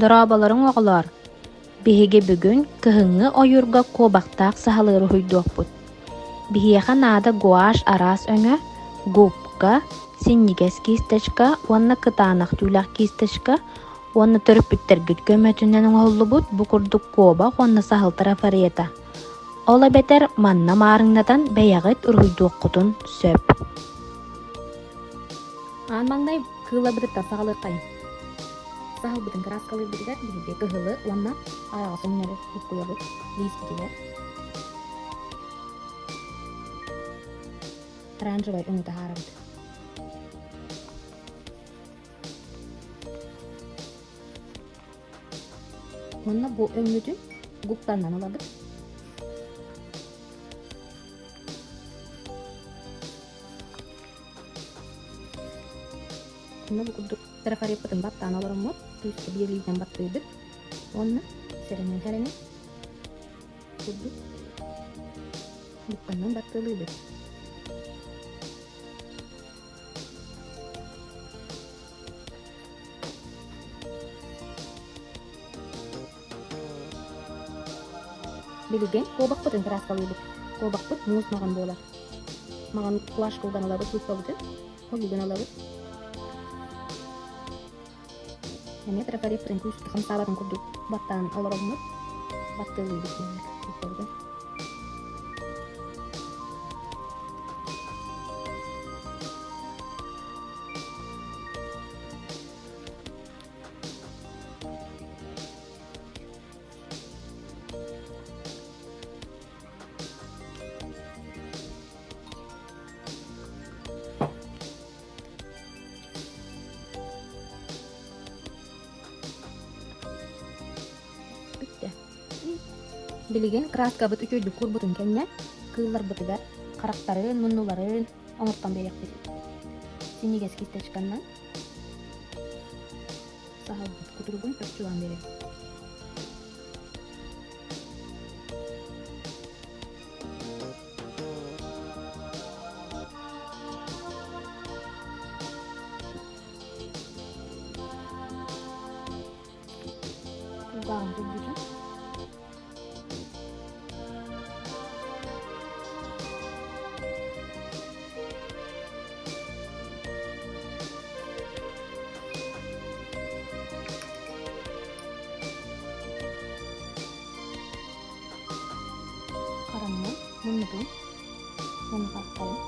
Darabaların oğlar. Bihige бүгүн кыһыҥҥы ойурга куобахтаах саһалыыры хуйдуохпут. Биһиэхэ наада гуаш араас өҥө, губка, синнигес кисточка, уонна кытаанах түүлэх кисточка, уонна төрүппүттэргит көмөтүнэн оҥоһуллубут бу курдук куобах уонна саһылтара фарыйата. Ол эбэтэр манна маарыҥнатан бэйэҕит ургуйдуоххутун сөп. Аан маңнай кыылабытыттар саҕалыыккайын. Саһылбытын краскалыырбытыгар биһиги кыһылы уонна ааҕасын үҥөрү уккуйабыт лиспитигэр. Оранжевый өҥүтэ хаарабыт. Уонна бу өҥүтүн гуптаннан алабыт. Уонна бу курдук трафареппытын баттаан олороммут, түйүскэ биэриитэн баттыыбыт. Уонна серенен херенен курдук гуптаннан баттыылыыбыт. Билиген куобахпытын краскалыыбыт. Куобахпыт муус маган буолар. Маган куаш кылган алабыт, куспабытын, холюган алабыт. Эме трафареппытын күүстү хамсаабатын курдук баттаан олороммут, баттыылыыбыт куспабытын. Билиген краскабыт үчөйдүк курбутун кенне кыылларбытыгар карактарын, муннуларын оңортон берекпит. Синигес кисточканнан саһалбыт кутуругун өкчүган берет. Угаан турбутун karandan mundun onu katlayın.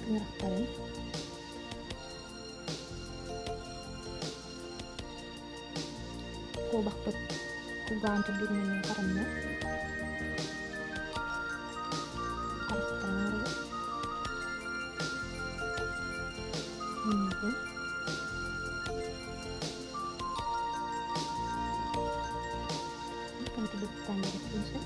Kıraklayın. Kuobakput kugaan turbinin karandan. Karakterleri mundun. Nanti bukan dari prinsip.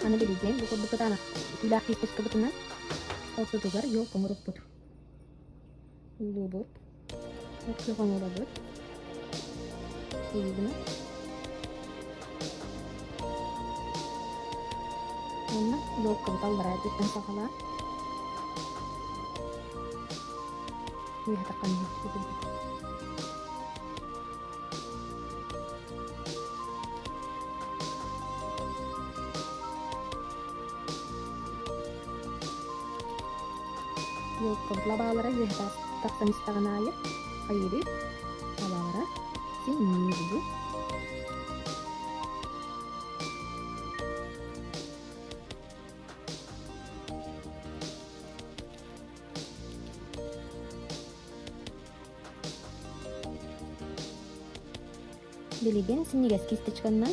Ane biligen buku-buku tanah. Tidak tipis kebetulan. Otu tugar yo pengurus put. Lubut. Otu pengurus put. Ini benar. Mana lo kental berarti pensakala. Ini tekan itu. Yo kental balara yo tak semistakan aja. Ayo balara sini dulu. Билиген синигес кисточканнан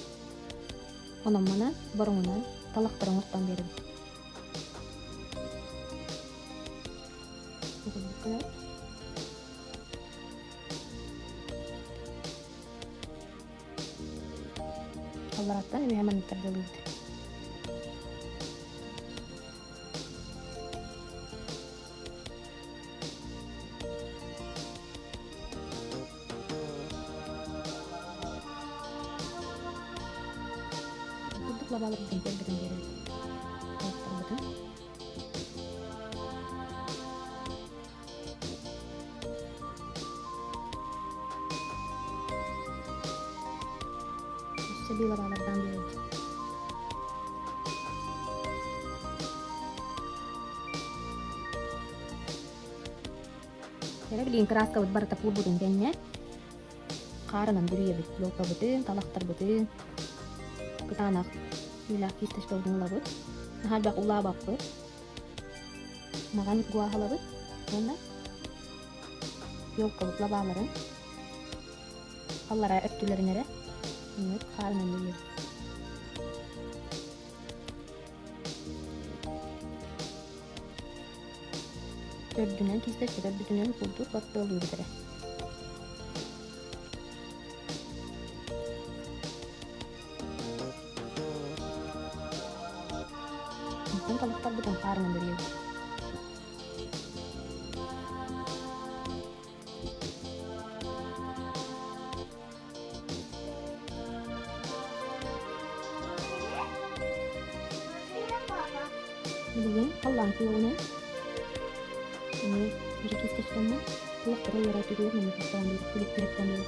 ономманан бороңунан талактарын ортон берип. Аллараттан эми хаман терделүүд. labalar butun butun beri. Butun. Sebi labalardan beri. Kere bilin keras kabut bar tapul butun kenya. Karanam duriya bit lo kabutun talaktar butun. Ketanak bila kita stodung labut. Nah bak ulah bakut. Makan gua halabut. Mana? Yok kabut labaların. Allara öttülerine de. Evet, karanam duriya. Ördünen kiste çıkar bütünen buldu battı oluyor bir kere. Mungkin kalau tak bukan karena dari itu. Kemudian kalau lampunya ini jadi kiste çıkanlar kulak terus yaratıyor memikirkan diri kulit kulit diri.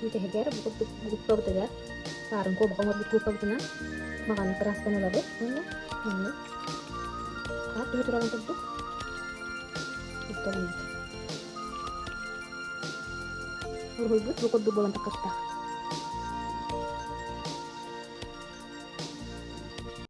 Ditegar buku tegar karang ko baka mabut ko pag na makan keras kan lagi mana itu terang tentu itu ini urut buku dua bulan tak